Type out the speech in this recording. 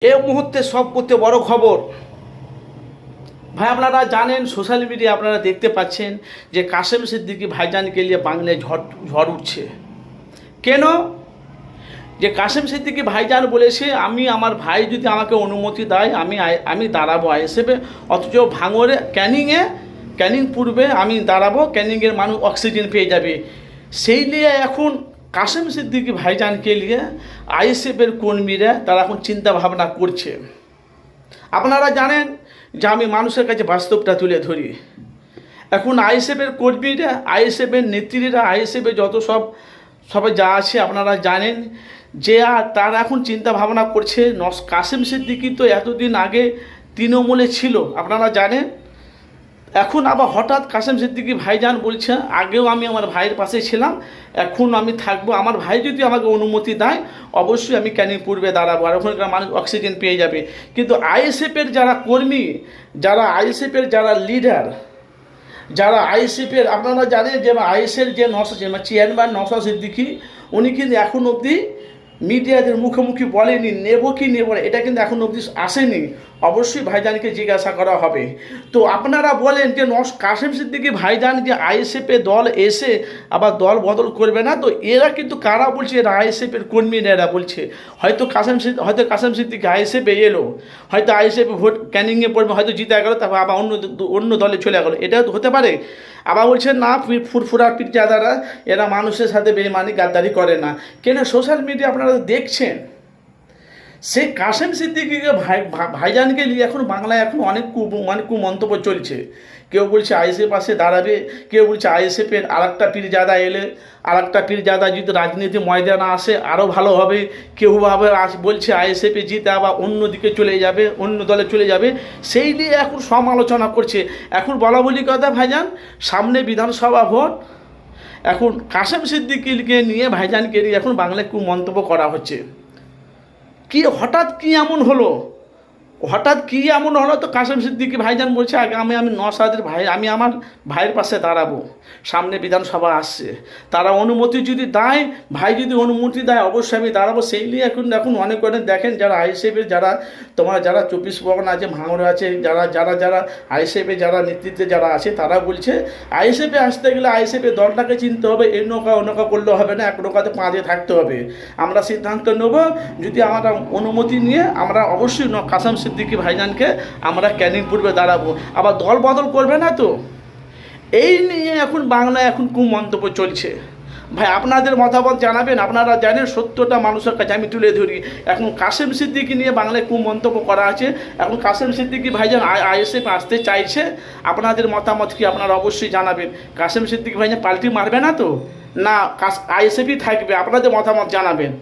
এই মুহূর্তে সবথেকে বড় খবর ভাই, আপনারা জানেন সোশ্যাল মিডিয়া আপনারা দেখতে পাচ্ছেন যে কাসেম সিদ্দিকী ভাইজানকে নিয়ে বাংলায় ঝড় উঠছে। কেন? যে কাসেম সিদ্দিকী ভাইজান বলেছে আমি আমার ভাই যদি আমাকে অনুমতি দেয় আমি দাঁড়াবো আইএসএফে, অথচ ভাঙড়ে ক্যানিং পূর্বে আমি দাঁড়াবো, ক্যানিংয়ের মানুষ অক্সিজেন পেয়ে যাবে। সেই নিয়ে এখন কাসেম সিদ্দিকী ভাইজানকে নিয়ে আইএসএফের কর্মীরা তারা এখন চিন্তা ভাবনা করছে। আপনারা জানেন যে আমি মানুষের কাছে বাস্তবটা তুলে ধরি। এখন আইএসএফের কর্মীরা, আইএসএফের নেত্রীরা, আইএসএফের যত সবাই যা আছে আপনারা জানেন যে তারা এখন চিন্তা ভাবনা করছে কাসেম সিদ্দিকী তো এতদিন আগে তৃণমূলে ছিল আপনারা জানেন, এখন আবার হঠাৎ কাসেম সিদ্দিকী ভাইজান বলছে আগেও আমি আমার ভাইয়ের পাশে ছিলাম, এখন আমি থাকবো, আমার ভাই যদি আমাকে অনুমতি দেয় অবশ্যই আমি ক্যানিং পূর্বে দাঁড়াবো, আর ওখানকার মানুষ অক্সিজেন পেয়ে যাবে। কিন্তু আইএসএফের যারা কর্মী, যারা আইএসএফের যারা লিডার, যারা আইএসএফের আপনারা জানেন যে আইএসএর যে চেয়ারম্যান নওশাদ সিদ্দিকী, উনি কিন্তু এখন অবধি মিডিয়াদের মুখোমুখি বলেনি নেব কি নেব না, এটা কিন্তু এখন অবধি আসেনি। অবশ্যই ভাইজানকে জিজ্ঞাসা করা হবে। তো আপনারা বলেন যে কাসেম সিদ্দিকী ভাইজান যে আইএসএফে দল এসে আবার দল বদল করবে না, তো এরা কিন্তু কারা বলছে? এরা আইএসএফের কর্মীরা এরা বলছে। হয়তো কাসেম সিদ্দিকী আইএসএফে এলো, হয়তো আইএসএফে ভোট ক্যানিংয়ে পড়বে, হয়তো জিতে গেলো, তারপর আবার অন্য দলে চলে গেলো, এটাও তো হতে পারে। আবার বলছেন না ফুরফুরা পীরজাদারা এরা মানুষের সাথে বেইমানি গাদ্দারি করে না। কেন? সোশ্যাল মিডিয়া আপনারা দেখছেন সেই কাসেম সিদ্দিকীকে ভাইজানকে নিয়ে এখন বাংলায় এখন অনেক কুমন্তব্য চলছে। কেউ বলছে আইএসএফ পাশে দাঁড়াবে, কেউ বলছে আইএসএফের আরেকটা পীরজাদা এলে, আরেকটা পীরজাদা যদি রাজনীতি ময়দানে আসে আরও ভালো হবে। কেউ আবার বলছে আইএসএফে জিতে আবার অন্য দিকে চলে যাবে, অন্য দলে চলে যাবে, সেই নিয়ে এখন সমালোচনা করছে। এখন বলা বলি কথা ভাইজান, সামনে বিধানসভা ভোট, এখন কাসেম সিদ্দিকীকে নিয়ে ভাইজানকে নিয়ে এখন বাংলায় মন্তব্য করা হচ্ছে। হঠাৎ কি এমন হলো? তো কাসেম সিদ্দিকী ভাইজান বলছে আগে আমি নওশাদের ভাই, আমি আমার ভাইয়ের পাশে দাঁড়াবো, সামনে বিধানসভা আসছে, তারা অনুমতি যদি দেয়, ভাই যদি অনুমতি দেয় অবশ্যই আমি দাঁড়াবো। সেই নিয়ে এখন অনেক দেখেন যারা আইএসএফের যারা 24 পরগনা আছে, ভাঙড়ে আছে, যারা আইএসএফের যারা নেতৃত্বে যারা আছে, তারা বলছে আইএসএফে আসতে গেলে আইএসএফের দলটাকে চিনতে হবে, এই নৌকা ও নৌকা করলে হবে না, এক নৌকাতে পা দিয়ে থাকতে হবে। আমরা সিদ্ধান্ত নেব, যদি আমরা অনুমতি নিয়ে আমরা অবশ্যই কাসেম সিদ্দিকী ভাইজানকে আমরা ক্যানিং পূর্বে দাঁড়াবো, আবার দল বদল করবে না তো। এই নিয়ে এখন বাংলায় এখন মন্তব্য চলছে। ভাই আপনাদের মতামত জানাবেন। আপনারা জানেন সত্যটা মানুষের কাছে আমি তুলে ধরি। এখন কাসেম সিদ্দিকী নিয়ে বাংলায় মন্তব্য করা আছে। এখন কাসেম সিদ্দিকী ভাইজান আইএসএফ আসতে চাইছে, আপনাদের মতামত কি আপনারা অবশ্যই জানাবেন। কাসেম সিদ্দিকী ভাইজান পাল্টি মারবে না তো, না আইএসএফই থাকবে? আপনাদের মতামত জানাবেন।